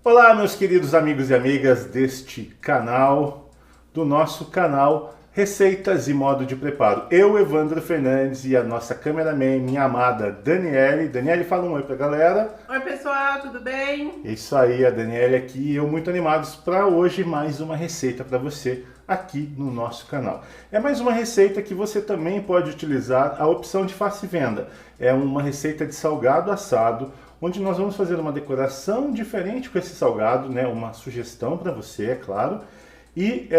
Olá, meus queridos amigos e amigas deste canal, do nosso canal Receitas e Modo de Preparo. Eu, Evandro Fernandes, e a nossa cameraman, minha amada Daniele. Daniele, fala um oi pra galera. Oi pessoal, tudo bem? Isso aí, a Daniele aqui e eu muito animados para hoje mais uma receita para você aqui no nosso canal. É mais uma receita que você também pode utilizar a opção de Faça e Venda. É uma receita de salgado assado, onde nós vamos fazer uma decoração diferente com esse salgado, né? Uma sugestão para você, é claro. E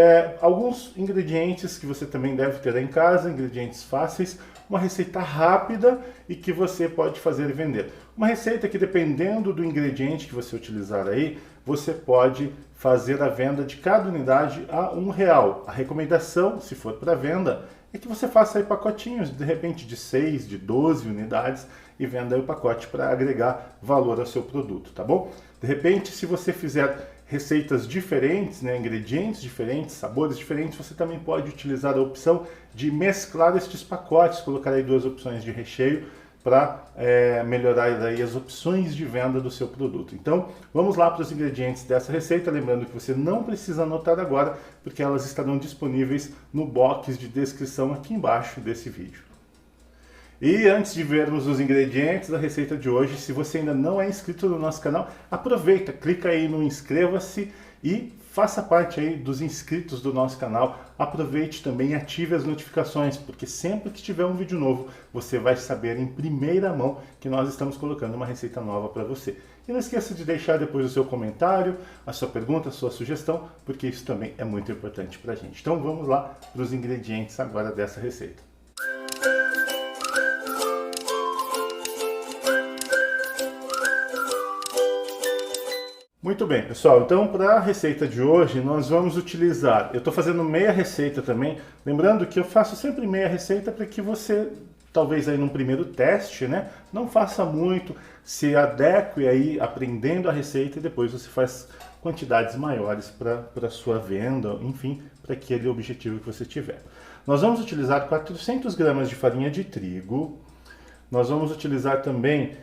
alguns ingredientes que você também deve ter em casa, ingredientes fáceis, uma receita rápida e que você pode fazer e vender. Uma receita que, dependendo do ingrediente que você utilizar aí, você pode fazer a venda de cada unidade a R$1. A recomendação, se for para venda, é que você faça aí pacotinhos, de repente de 6, de 12 unidades, e venda aí o pacote para agregar valor ao seu produto, tá bom? De repente, se você fizer receitas diferentes, né, ingredientes diferentes, sabores diferentes, você também pode utilizar a opção de mesclar estes pacotes, colocar aí duas opções de recheio para melhorar aí as opções de venda do seu produto. Então, vamos lá para os ingredientes dessa receita, lembrando que você não precisa anotar agora, porque elas estarão disponíveis no box de descrição aqui embaixo desse vídeo. E antes de vermos os ingredientes da receita de hoje, se você ainda não é inscrito no nosso canal, aproveita, clica aí no inscreva-se e faça parte aí dos inscritos do nosso canal. Aproveite também e ative as notificações, porque sempre que tiver um vídeo novo, você vai saber em primeira mão que nós estamos colocando uma receita nova para você. E não esqueça de deixar depois o seu comentário, a sua pergunta, a sua sugestão, porque isso também é muito importante para a gente. Então vamos lá para os ingredientes agora dessa receita. Muito bem, pessoal, então para a receita de hoje nós vamos utilizar, eu estou fazendo meia receita também, lembrando que eu faço sempre meia receita para que você, talvez aí num primeiro teste, né, não faça muito, se adeque aí aprendendo a receita e depois você faz quantidades maiores para a sua venda, enfim, para aquele objetivo que você tiver. Nós vamos utilizar 400 gramas de farinha de trigo, nós vamos utilizar também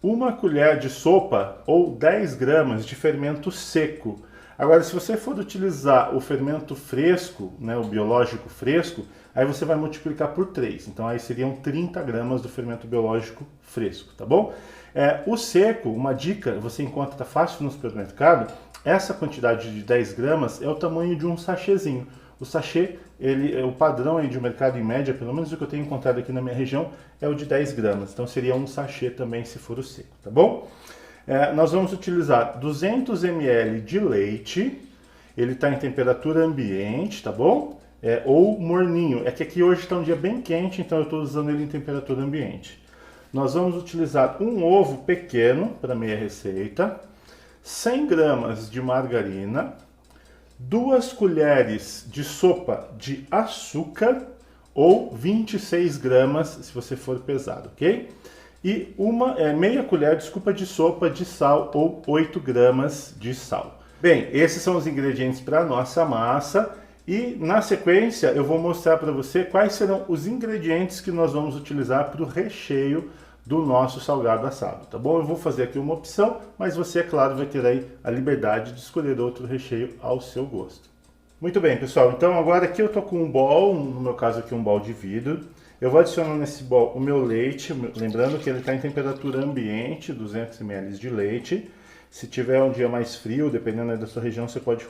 uma colher de sopa ou 10 gramas de fermento seco. Agora, se você for utilizar o fermento fresco, né, o biológico fresco, aí você vai multiplicar por 3. Então, aí seriam 30 gramas do fermento biológico fresco, tá bom? O seco, uma dica, você encontra, tá fácil no supermercado, essa quantidade de 10 gramas é o tamanho de um sachêzinho. O sachê, o padrão aí de mercado em média, pelo menos o que eu tenho encontrado aqui na minha região, é o de 10 gramas. Então seria um sachê também se for o seco, tá bom? Nós vamos utilizar 200 ml de leite, ele está em temperatura ambiente, tá bom? Ou morninho, é que aqui hoje está um dia bem quente, então eu estou usando ele em temperatura ambiente. Nós vamos utilizar um ovo pequeno para meia receita, 100 gramas de margarina, 2 colheres de sopa de açúcar ou 26 gramas se você for pesado, ok? E meia colher, desculpa, de sopa de sal ou 8 gramas de sal. Bem, esses são os ingredientes para a nossa massa e na sequência eu vou mostrar para você quais serão os ingredientes que nós vamos utilizar para o recheio do nosso salgado assado, tá bom? Eu vou fazer aqui uma opção, mas você, é claro, vai ter aí a liberdade de escolher outro recheio ao seu gosto. Muito bem, pessoal, então agora aqui eu tô com um bowl, no meu caso aqui um bowl de vidro. Eu vou adicionar nesse bowl o meu leite, lembrando que ele está em temperatura ambiente, 200 ml de leite. Se tiver um dia mais frio, dependendo da sua região, você pode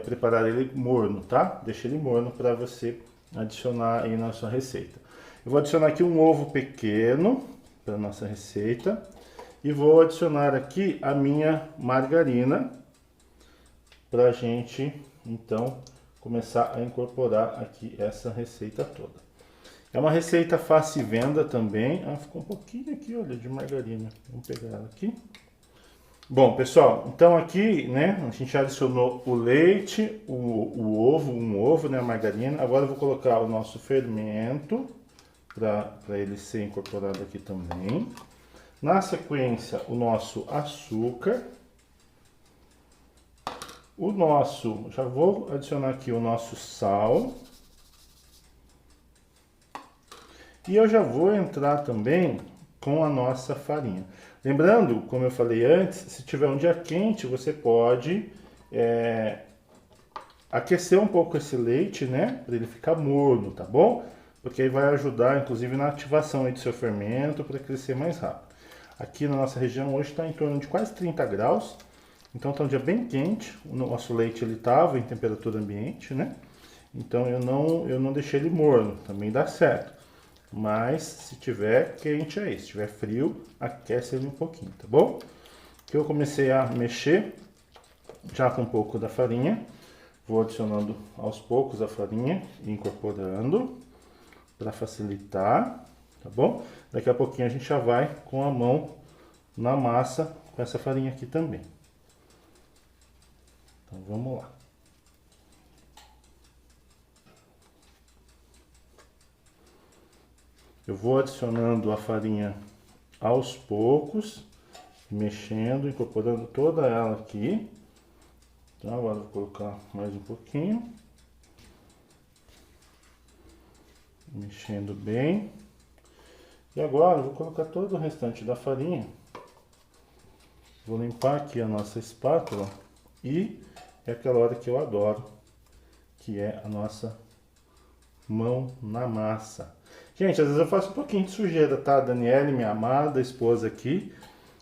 preparar ele morno, tá? Deixa ele morno para você adicionar aí na sua receita. Eu vou adicionar aqui um ovo pequeno para a nossa receita e vou adicionar aqui a minha margarina para a gente então começar a incorporar aqui essa receita toda. É uma receita fácil venda também. Ficou um pouquinho aqui, olha, de margarina. Vamos pegar ela aqui. Bom, pessoal, então aqui, né, a gente adicionou o leite, um ovo, né, a margarina. Agora eu vou colocar o nosso fermento para ele ser incorporado aqui também. Na sequência, o nosso açúcar. Já vou adicionar aqui o nosso sal. E eu já vou entrar também com a nossa farinha. Lembrando, como eu falei antes, se tiver um dia quente, você pode aquecer um pouco esse leite, né? Para ele ficar morno, tá bom? Porque aí vai ajudar, inclusive, na ativação aí do seu fermento para crescer mais rápido. Aqui na nossa região hoje está em torno de quase 30 graus. Então está um dia bem quente. O nosso leite ele estava em temperatura ambiente, né? Então eu não deixei ele morno, também dá certo. Mas se tiver quente aí, se tiver frio, aquece ele um pouquinho, tá bom? Aqui eu comecei a mexer já com um pouco da farinha. Vou adicionando aos poucos a farinha e incorporando para facilitar, tá bom? Daqui a pouquinho a gente já vai com a mão na massa com essa farinha aqui também. Então vamos lá. Eu vou adicionando a farinha aos poucos, mexendo, incorporando toda ela aqui. Então agora eu vou colocar mais um pouquinho. Mexendo bem. E agora eu vou colocar todo o restante da farinha. Vou limpar aqui a nossa espátula e é aquela hora que eu adoro, que é a nossa mão na massa. Gente, às vezes eu faço um pouquinho de sujeira, tá? A Daniele, minha amada esposa aqui,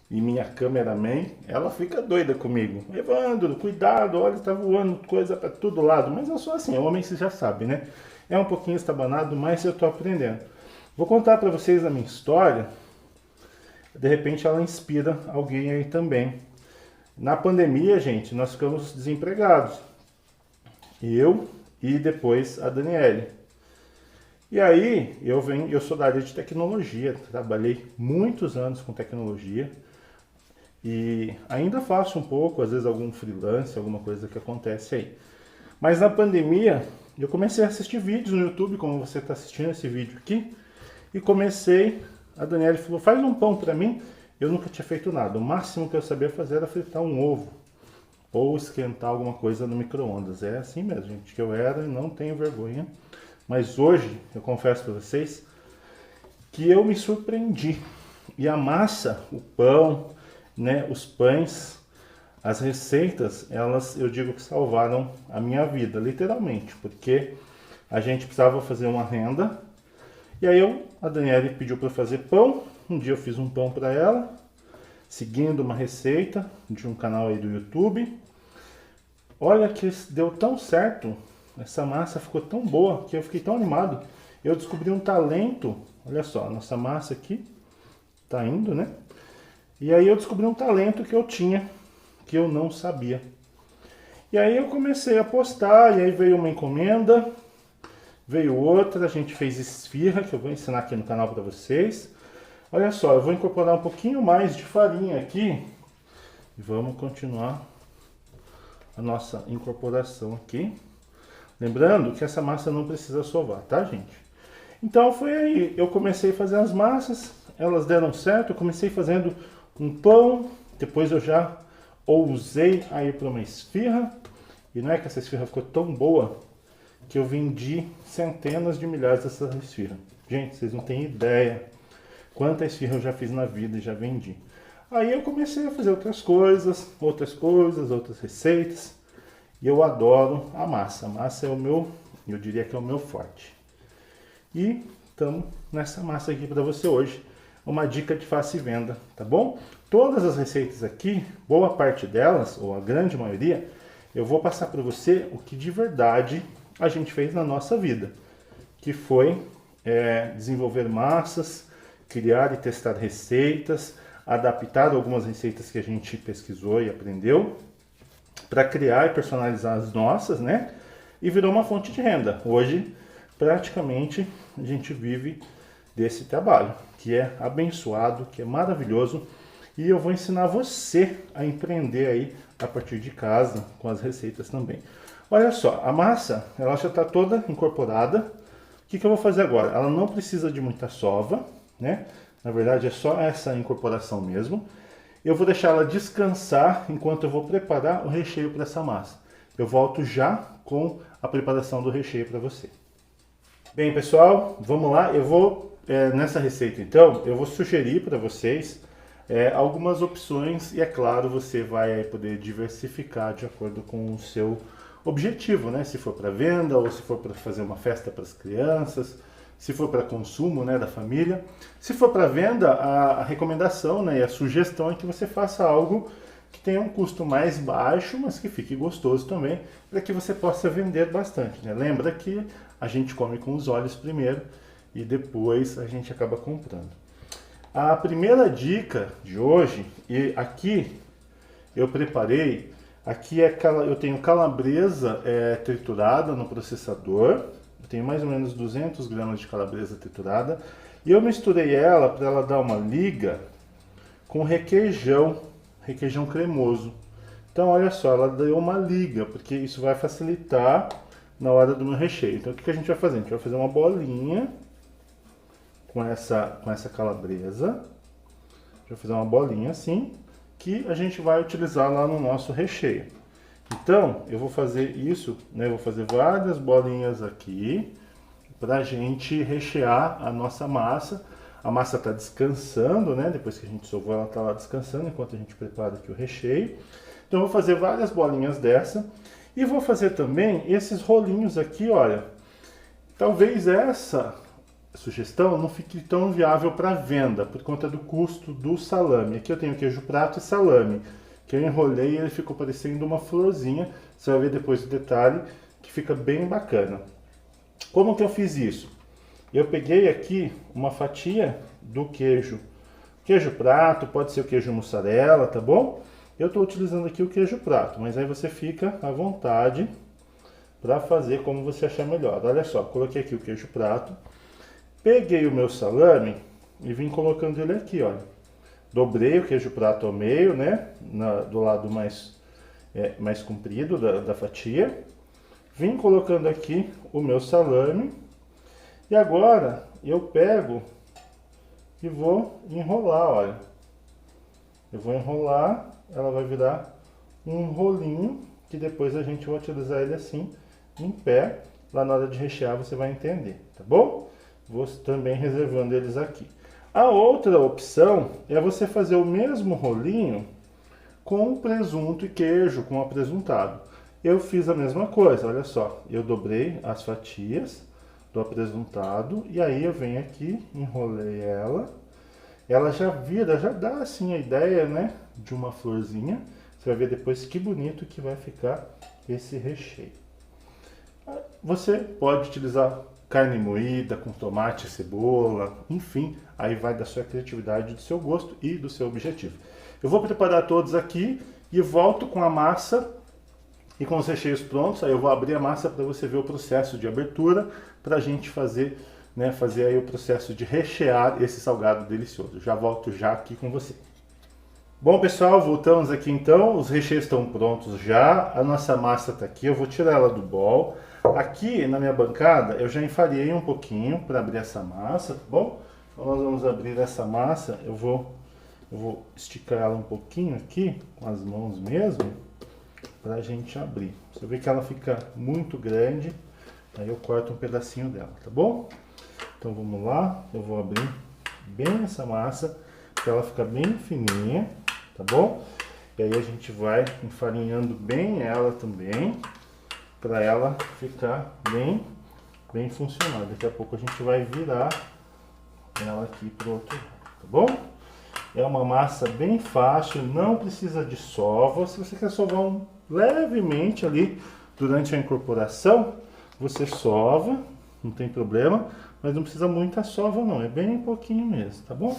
e minha cameraman, ela fica doida comigo. Evandro, cuidado, olha, tá voando coisa pra todo lado. Mas eu sou assim, homem você já sabe, né? É um pouquinho estabanado, mas eu tô aprendendo. Vou contar pra vocês a minha história. De repente ela inspira alguém aí também. Na pandemia, gente, nós ficamos desempregados. Eu e depois a Daniele. E aí, eu sou da área de tecnologia, trabalhei muitos anos com tecnologia e ainda faço um pouco, às vezes algum freelance, alguma coisa que acontece aí. Mas na pandemia, eu comecei a assistir vídeos no YouTube, como você está assistindo esse vídeo aqui, e a Daniela falou, faz um pão para mim. Eu nunca tinha feito nada, o máximo que eu sabia fazer era fritar um ovo ou esquentar alguma coisa no micro-ondas. É assim mesmo, gente, que eu era e não tenho vergonha. Mas hoje, eu confesso para vocês, que eu me surpreendi. E a massa, o pão, né, os pães, as receitas, elas, eu digo que salvaram a minha vida, literalmente. Porque a gente precisava fazer uma renda. E aí a Daniela pediu para fazer pão. Um dia eu fiz um pão para ela, seguindo uma receita de um canal aí do YouTube. Olha que deu tão certo. Essa massa ficou tão boa que eu fiquei tão animado. Eu descobri um talento. Olha só, a nossa massa aqui tá indo, né? E aí eu descobri um talento que eu tinha, que eu não sabia. E aí eu comecei a postar, e aí veio uma encomenda, veio outra, a gente fez esfirra, que eu vou ensinar aqui no canal para vocês. Olha só, eu vou incorporar um pouquinho mais de farinha aqui. E vamos continuar a nossa incorporação aqui. Lembrando que essa massa não precisa sovar, tá, gente? Então foi aí, eu comecei a fazer as massas, elas deram certo, eu comecei fazendo um pão, depois eu já ousei aí para uma esfirra, e não é que essa esfirra ficou tão boa que eu vendi centenas de milhares dessas esfirras. Gente, vocês não têm ideia quanta esfirra eu já fiz na vida e já vendi. Aí eu comecei a fazer outras coisas, outras receitas. E eu adoro a massa. A massa é eu diria que é o meu forte. E estamos nessa massa aqui para você hoje. Uma dica de fácil venda, tá bom? Todas as receitas aqui, boa parte delas, ou a grande maioria, eu vou passar para você o que de verdade a gente fez na nossa vida. Que foi desenvolver massas, criar e testar receitas, adaptar algumas receitas que a gente pesquisou e aprendeu, para criar e personalizar as nossas, né? E virou uma fonte de renda. Hoje, praticamente, a gente vive desse trabalho, que é abençoado, que é maravilhoso. E eu vou ensinar você a empreender aí a partir de casa, com as receitas também. Olha só, a massa, ela já está toda incorporada. O que eu vou fazer agora? Ela não precisa de muita sova, né? Na verdade, é só essa incorporação mesmo. Eu vou deixar ela descansar enquanto eu vou preparar o recheio para essa massa. Eu volto já com a preparação do recheio para você. Bem, pessoal, vamos lá. Eu vou, nessa receita então, eu vou sugerir para vocês algumas opções e, é claro, você vai aí poder diversificar de acordo com o seu objetivo, né? Se for para venda ou se for para fazer uma festa para as crianças, se for para consumo, né, da família. Se for para venda, a recomendação, né, e a sugestão é que você faça algo que tenha um custo mais baixo, mas que fique gostoso também, para que você possa vender bastante, né? Lembra que a gente come com os olhos primeiro e depois a gente acaba comprando. A primeira dica de hoje, e aqui eu preparei, aqui eu tenho calabresa triturada no processador, eu tenho mais ou menos 200 gramas de calabresa triturada, e eu misturei ela para ela dar uma liga com requeijão cremoso. Então olha só, ela deu uma liga, porque isso vai facilitar na hora do meu recheio. Então o que a gente vai fazer? A gente vai fazer uma bolinha com essa calabresa. A gente vai fazer uma bolinha assim, que a gente vai utilizar lá no nosso recheio. Então eu vou fazer isso, né? Eu vou fazer várias bolinhas aqui pra gente rechear a nossa massa. A massa está descansando, né? Depois que a gente sovou, ela está lá descansando enquanto a gente prepara aqui o recheio. Então eu vou fazer várias bolinhas dessa e vou fazer também esses rolinhos aqui, olha. Talvez essa sugestão não fique tão viável para venda por conta do custo do salame. Aqui eu tenho queijo prato e salame, que eu enrolei e ele ficou parecendo uma florzinha. Você vai ver depois o detalhe que fica bem bacana. Como que eu fiz isso? Eu peguei aqui uma fatia do queijo prato, pode ser o queijo mussarela, tá bom? Eu estou utilizando aqui o queijo prato, mas aí você fica à vontade para fazer como você achar melhor. Olha só, coloquei aqui o queijo prato, peguei o meu salame e vim colocando ele aqui, olha. Dobrei o queijo prato ao meio, né, do lado mais comprido da fatia. Vim colocando aqui o meu salame. E agora eu pego e vou enrolar, olha. Eu vou enrolar, ela vai virar um rolinho, que depois a gente vai utilizar ele assim, em pé. Lá na hora de rechear você vai entender, tá bom? Vou também reservando eles aqui. A outra opção é você fazer o mesmo rolinho com presunto e queijo, com apresuntado. Eu fiz a mesma coisa, olha só. Eu dobrei as fatias do apresuntado e aí eu venho aqui, enrolei ela já dá assim a ideia, né, de uma florzinha. Você vai ver depois que bonito que vai ficar esse recheio. Você pode utilizar carne moída com tomate, cebola, enfim, aí vai da sua criatividade, do seu gosto e do seu objetivo. Eu vou preparar todos aqui e volto com a massa e com os recheios prontos. Aí eu vou abrir a massa para você ver o processo de abertura, para a gente fazer aí o processo de rechear esse salgado delicioso. Já volto já aqui com você. Bom, pessoal, voltamos aqui então. Os recheios estão prontos já. A nossa massa está aqui. Eu vou tirar ela do bol. Aqui na minha bancada eu já enfarinhei um pouquinho para abrir essa massa, tá bom? Então nós vamos abrir essa massa. Eu vou esticar ela um pouquinho aqui com as mãos mesmo, para a gente abrir. Você vê que ela fica muito grande, aí eu corto um pedacinho dela, tá bom? Então vamos lá, eu vou abrir bem essa massa, para ela ficar bem fininha, tá bom? E aí a gente vai enfarinhando bem ela também, para ela ficar bem funcional. Daqui a pouco a gente vai virar ela aqui pro outro lado, tá bom? É uma massa bem fácil, não precisa de sova. Se você quer sovar levemente ali durante a incorporação, você sova, não tem problema, mas não precisa muita sova não, é bem pouquinho mesmo, tá bom?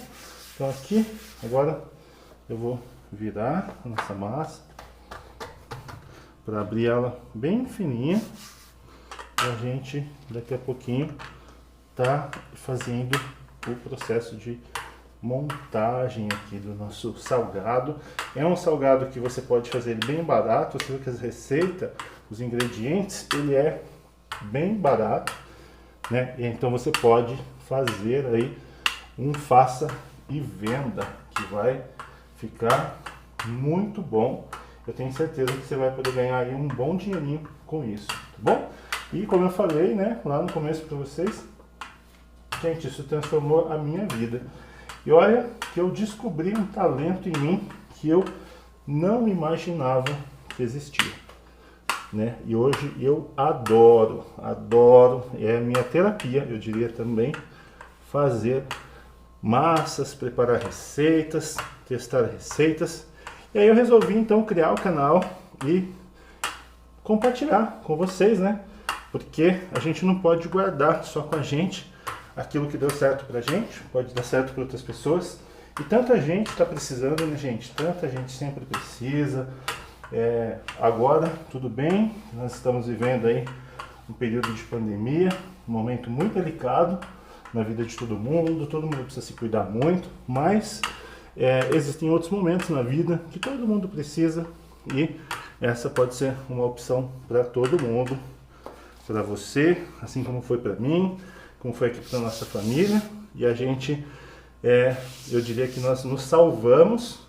Então aqui, agora eu vou virar a nossa massa para abrir ela bem fininha, pra gente daqui a pouquinho tá fazendo o processo de montagem aqui do nosso salgado. É um salgado que você pode fazer ele bem barato. Você vê que as receitas, os ingredientes, ele é bem barato, né? E então você pode fazer aí um faça e venda, que vai ficar muito bom. Eu tenho certeza que você vai poder ganhar aí um bom dinheirinho com isso, tá bom? E como eu falei, né, lá no começo para vocês, gente, isso transformou a minha vida. E olha que eu descobri um talento em mim que eu não imaginava que existia, né? E hoje eu adoro, é a minha terapia, eu diria também, fazer massas, preparar receitas, testar receitas. E aí eu resolvi então criar o canal e compartilhar com vocês, né? Porque a gente não pode guardar só com a gente aquilo que deu certo pra gente, pode dar certo para outras pessoas. E tanta gente está precisando, né, gente? Tanta gente sempre precisa. Agora, tudo bem, nós estamos vivendo aí um período de pandemia, um momento muito delicado na vida de todo mundo precisa se cuidar muito, mas existem outros momentos na vida que todo mundo precisa e essa pode ser uma opção para todo mundo, para você, assim como foi para mim, como foi aqui para nossa família. E a gente, eu diria que nós nos salvamos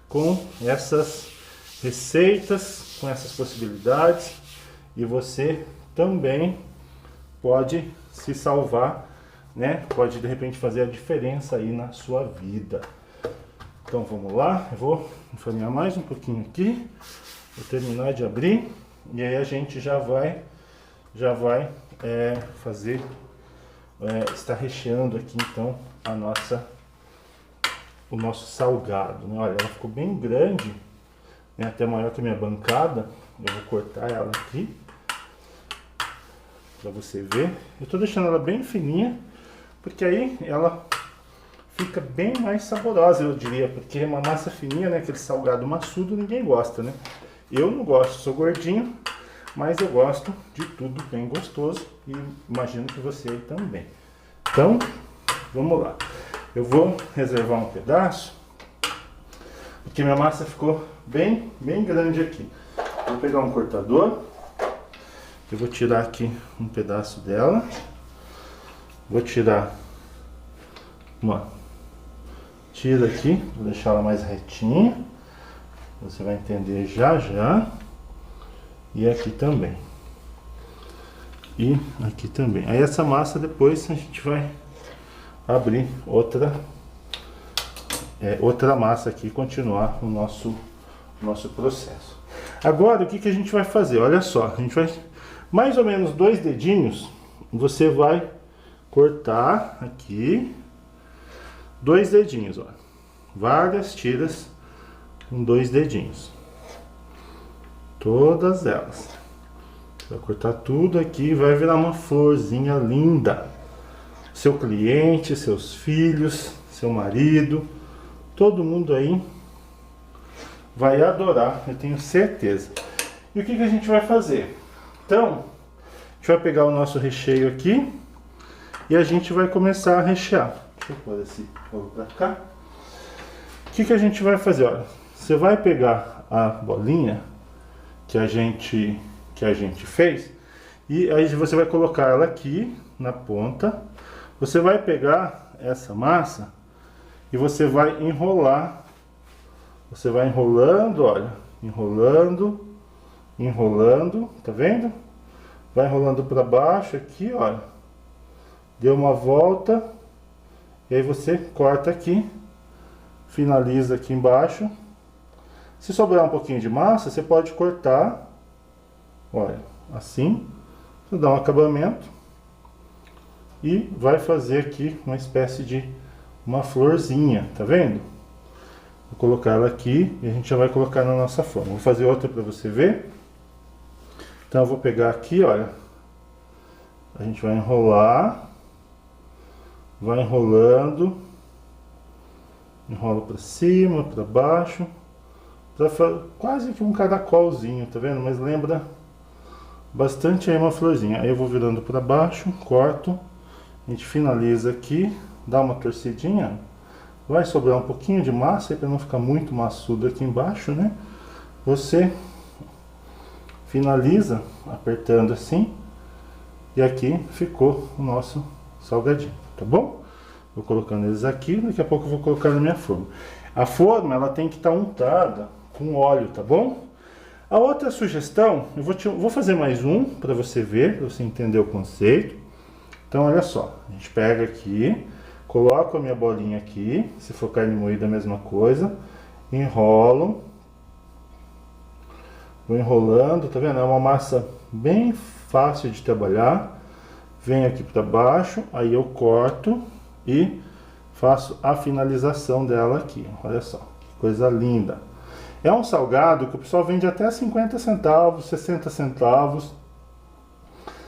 com essas receitas, com essas possibilidades, e você também pode se salvar, né? Pode de repente fazer a diferença aí na sua vida. Então vamos lá, eu vou enfarinhar mais um pouquinho aqui, vou terminar de abrir e aí a gente já vai fazer, está recheando aqui então o nosso salgado, né? Olha, ela ficou bem grande, né? Até maior que a minha bancada. Eu vou cortar ela aqui para você ver. Eu estou deixando ela bem fininha, porque aí ela fica bem mais saborosa, eu diria, porque uma massa fininha, né, aquele salgado maçudo, ninguém gosta, né? Eu não gosto, sou gordinho, mas eu gosto de tudo bem gostoso e imagino que você aí também. Então, vamos lá. Eu vou reservar um pedaço, porque minha massa ficou bem grande aqui. Vou pegar um cortador, eu vou tirar aqui um pedaço dela, vou tirar tira aqui, vou deixar ela mais retinha, você vai entender já já, e aqui também, e aqui também. Aí essa massa depois a gente vai abrir outra massa aqui e continuar o nosso processo. Agora o que a gente vai fazer? Olha só, a gente vai mais ou menos 2 dedinhos, você vai cortar aqui 2 dedinhos, ó, várias tiras com 2 dedinhos, todas elas. Vai cortar tudo aqui, vai virar uma florzinha linda. Seu cliente, seus filhos, seu marido, todo mundo aí vai adorar, eu tenho certeza. E o que a gente vai fazer? Então, a gente vai pegar o nosso recheio aqui e a gente vai começar a rechear. Deixa eu pôr esse bolo pra cá. O que a gente vai fazer? Olha, você vai pegar a bolinha que a gente fez e aí você vai colocar ela aqui na ponta. Você vai pegar essa massa e você vai enrolar. Você vai enrolando, olha, enrolando, tá vendo? Vai enrolando para baixo aqui, olha. Deu uma volta. E aí você corta aqui, finaliza aqui embaixo. Se sobrar um pouquinho de massa, você pode cortar, olha, assim, para dar um acabamento. E vai fazer aqui uma espécie de uma florzinha, tá vendo? Vou colocar ela aqui e a gente já vai colocar na nossa forma. Vou fazer outra para você ver. Então eu vou pegar aqui, olha, a gente vai enrolar. Vai enrolando, enrola para cima, para baixo, quase que um caracolzinho, tá vendo? Mas lembra bastante aí uma florzinha. Aí eu vou virando para baixo, corto, a gente finaliza aqui, dá uma torcidinha, vai sobrar um pouquinho de massa para não ficar muito maçudo aqui embaixo, né? Você finaliza apertando assim e aqui ficou o nosso salgadinho. Tá bom? Vou colocando eles aqui, daqui a pouco eu vou colocar na minha forma. A forma, ela tem que estar untada com óleo, tá bom? A outra sugestão, eu vou fazer mais um para você ver, para você entender o conceito. Então, olha só, a gente pega aqui, coloco a minha bolinha aqui, se for carne moída a mesma coisa, enrolo, vou enrolando, tá vendo? É uma massa bem fácil de trabalhar. Venho aqui para baixo, aí eu corto e faço a finalização dela aqui. Olha só, que coisa linda. É um salgado que o pessoal vende até 50 centavos, 60 centavos.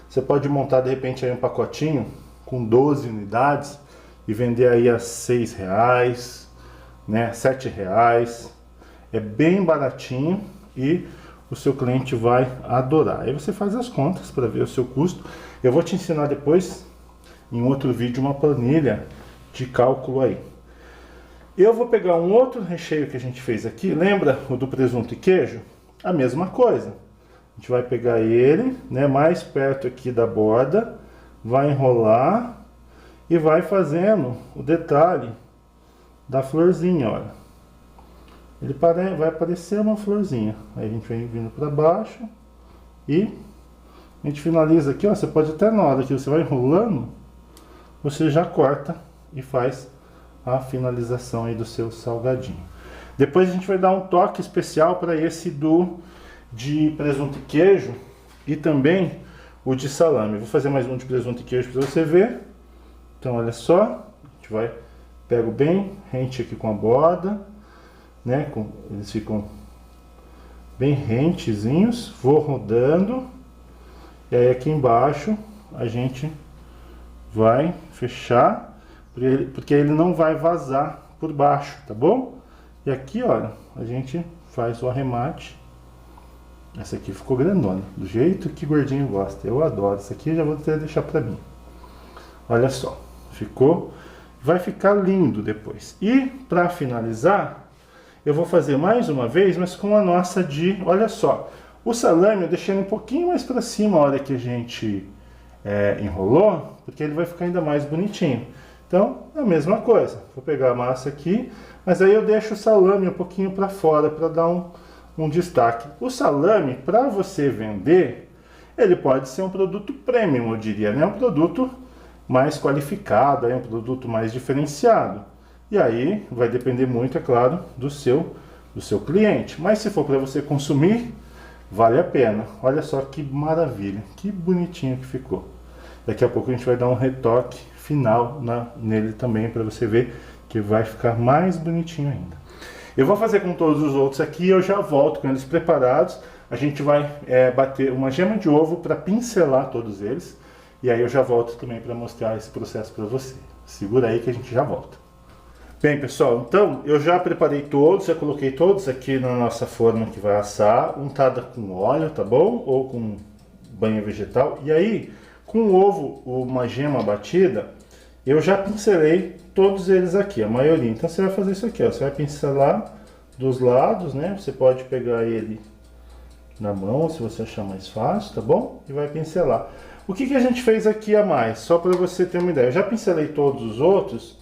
Você pode montar de repente aí um pacotinho com 12 unidades e vender aí a R$6, né, R$7. É bem baratinho e o seu cliente vai adorar. Aí você faz as contas para ver o seu custo. Eu vou te ensinar depois, em outro vídeo, uma planilha de cálculo aí. Eu vou pegar um outro recheio que a gente fez aqui. Lembra o do presunto e queijo? A mesma coisa. A gente vai pegar ele, né, mais perto aqui da borda, vai enrolar e vai fazendo o detalhe da florzinha, olha. Ele vai aparecer uma florzinha. Aí a gente vem vindo para baixo e a gente finaliza aqui, ó. Você pode até na hora que você vai enrolando, você já corta e faz a finalização aí do seu salgadinho. Depois a gente vai dar um toque especial para esse de presunto e queijo e também o de salame. Vou fazer mais um de presunto e queijo para você ver. Então olha só, a gente pego bem rente aqui com a borda, né? Eles ficam bem rentezinhos, vou rodando e aí aqui embaixo a gente vai fechar, porque ele não vai vazar por baixo, tá bom? E aqui, olha, a gente faz o arremate. Essa aqui ficou grandona, do jeito que gordinho gosta. Eu adoro. Essa aqui eu já vou até deixar pra mim. Olha só, ficou. Vai ficar lindo depois. E para finalizar, eu vou fazer mais uma vez, mas com a nossa olha só, o salame eu deixei ele um pouquinho mais para cima a hora que a gente enrolou, porque ele vai ficar ainda mais bonitinho. Então, é a mesma coisa. Vou pegar a massa aqui, mas aí eu deixo o salame um pouquinho para fora para dar um destaque. O salame, para você vender, ele pode ser um produto premium, eu diria, né? Um produto mais qualificado, um produto mais diferenciado. E aí vai depender muito, é claro, do seu cliente. Mas se for para você consumir, vale a pena. Olha só que maravilha, que bonitinho que ficou. Daqui a pouco a gente vai dar um retoque final nele também, para você ver que vai ficar mais bonitinho ainda. Eu vou fazer com todos os outros aqui, eu já volto com eles preparados. A gente vai bater uma gema de ovo para pincelar todos eles. E aí eu já volto também para mostrar esse processo para você. Segura aí que a gente já volta. Bem, pessoal, então eu já preparei todos, já coloquei todos aqui na nossa forma que vai assar, untada com óleo, tá bom? Ou com banha vegetal. E aí, com o ovo, uma gema batida, eu já pincelei todos eles aqui, a maioria. Então você vai fazer isso aqui, ó. Você vai pincelar dos lados, né? Você pode pegar ele na mão, se você achar mais fácil, tá bom? E vai pincelar. O que a gente fez aqui a mais? Só para você ter uma ideia. Eu já pincelei todos os outros.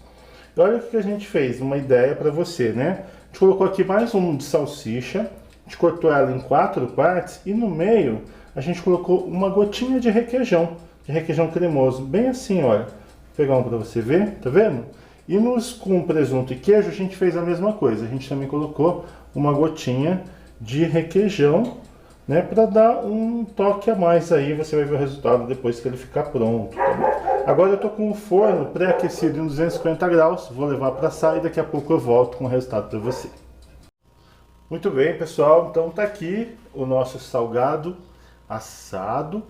E olha o que a gente fez, uma ideia para você, né? A gente colocou aqui mais um de salsicha. A gente cortou ela em 4 partes. E no meio, a gente colocou uma gotinha de requeijão cremoso. Bem assim, olha. Vou pegar um para você ver, tá vendo? E com presunto e queijo, a gente fez a mesma coisa. A gente também colocou uma gotinha de requeijão, né, para dar um toque a mais aí, você vai ver o resultado depois que ele ficar pronto, tá bom? Agora eu tô com o forno pré-aquecido em 250 graus, vou levar para assar e daqui a pouco eu volto com o resultado para você. Muito bem, pessoal, então tá aqui o nosso salgado assado.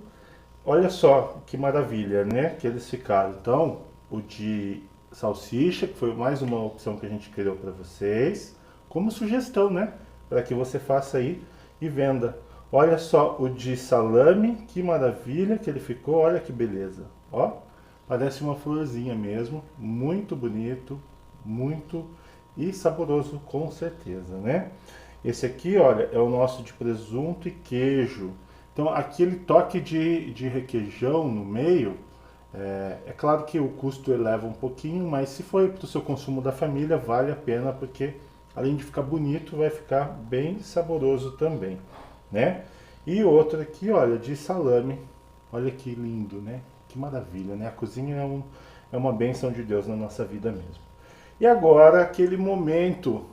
Olha só que maravilha, né, que eles ficaram. Então, o de salsicha, que foi mais uma opção que a gente criou para vocês, como sugestão, né, para que você faça aí e venda. Olha só o de salame, que maravilha que ele ficou, olha que beleza, ó, parece uma florzinha mesmo, muito bonito, muito e saboroso com certeza, né? Esse aqui, olha, é o nosso de presunto e queijo. Então aquele toque de requeijão no meio, é claro que o custo eleva um pouquinho, mas se for para o seu consumo da família, vale a pena, porque além de ficar bonito, vai ficar bem saboroso também, né? E outro aqui, olha, de salame. Olha que lindo, né? Que maravilha, né? A cozinha é é uma bênção de Deus na nossa vida mesmo. E agora aquele momento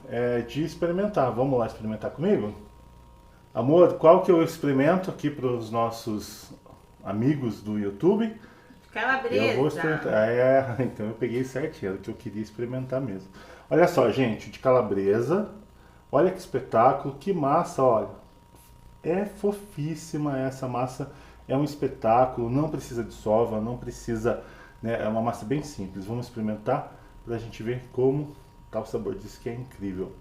de experimentar. Vamos lá experimentar comigo? Amor, qual que eu experimento aqui para os nossos amigos do YouTube? Calabresa. Eu vou experimentar. Então eu peguei certinho, era o que eu queria experimentar mesmo. Olha só, gente, de calabresa. Olha que espetáculo, que massa, olha. É fofíssima essa massa, é um espetáculo, não precisa de sova, não precisa, né, é uma massa bem simples. Vamos experimentar para a gente ver como tá o sabor disso, que é incrível.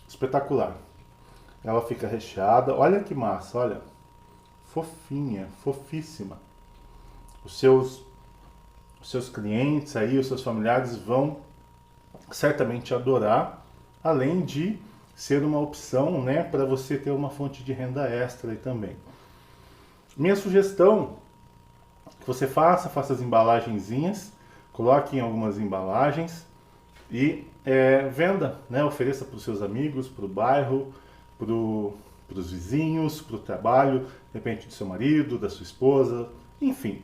Espetacular. Ela fica recheada, olha que massa, olha. Fofinha, fofíssima. Os seus clientes aí, os seus familiares vão certamente adorar, além de ser uma opção, né, para você ter uma fonte de renda extra aí também. Minha sugestão que você faça as embalagenzinhas, coloque em algumas embalagens e venda, né, ofereça para os seus amigos, para o bairro, para os vizinhos, para o trabalho, de repente do seu marido, da sua esposa, enfim.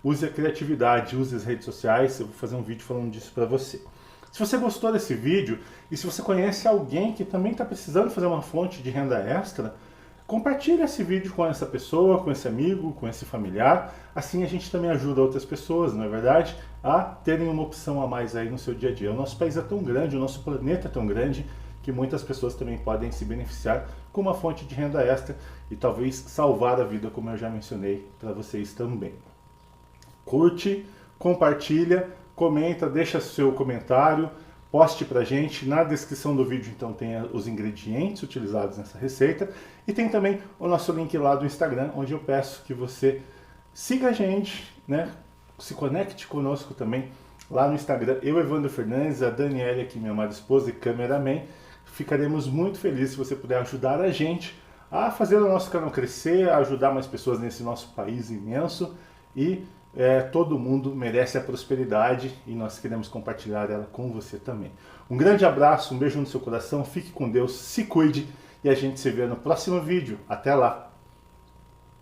Use a criatividade, use as redes sociais, eu vou fazer um vídeo falando disso para você. Se você gostou desse vídeo e se você conhece alguém que também está precisando fazer uma fonte de renda extra, compartilhe esse vídeo com essa pessoa, com esse amigo, com esse familiar. Assim a gente também ajuda outras pessoas, não é verdade? A terem uma opção a mais aí no seu dia a dia. O nosso país é tão grande, o nosso planeta é tão grande, que muitas pessoas também podem se beneficiar com uma fonte de renda extra e talvez salvar a vida, como eu já mencionei para vocês também. Curte, compartilha, comenta, deixa seu comentário, poste pra gente. Na descrição do vídeo então tem os ingredientes utilizados nessa receita e tem também o nosso link lá do Instagram, onde eu peço que você siga a gente, né? Se conecte conosco também lá no Instagram. Eu, Evandro Fernandes, a Daniela aqui, minha amada esposa e cameraman, ficaremos muito felizes se você puder ajudar a gente a fazer o nosso canal crescer, a ajudar mais pessoas nesse nosso país imenso e todo mundo merece a prosperidade e nós queremos compartilhar ela com você também. Um grande abraço, um beijo no seu coração, fique com Deus, se cuide e a gente se vê no próximo vídeo. Até lá!